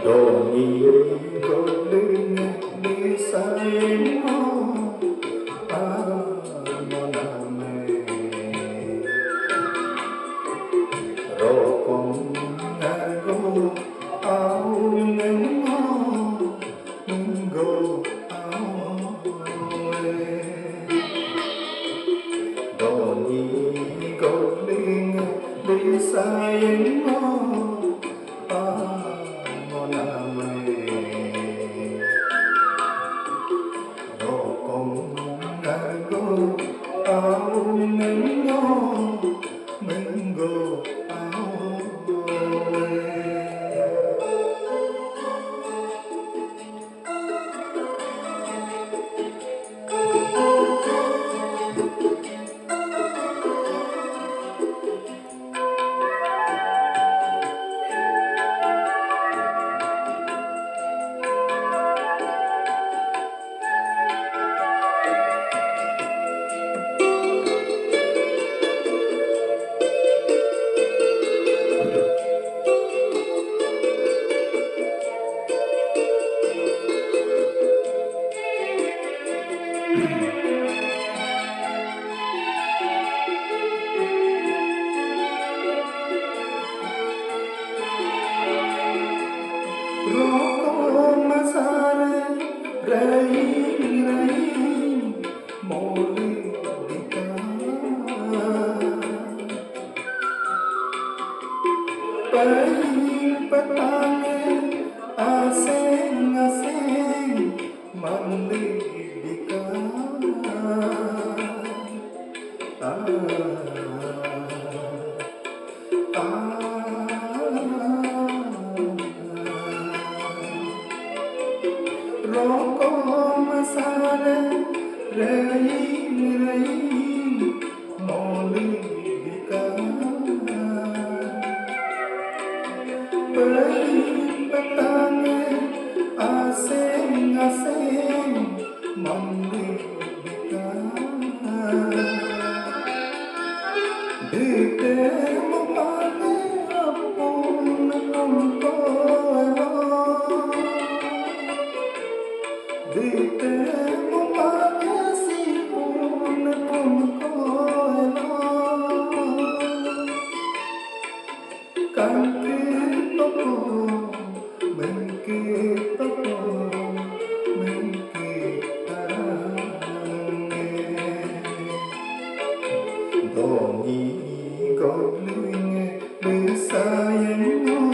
Doni golden desainmu amoname rokong ngago aunengo munggo awe Doni golden desainmu Rokok masare rain moli dika paling petane asing mandi dika Rokok masare rain moli dika paling petane asing mandi dika dite mopane apun angkono dite mopane sipun angkono kanthi toko mengki toko mengki tange Doni golden desainmu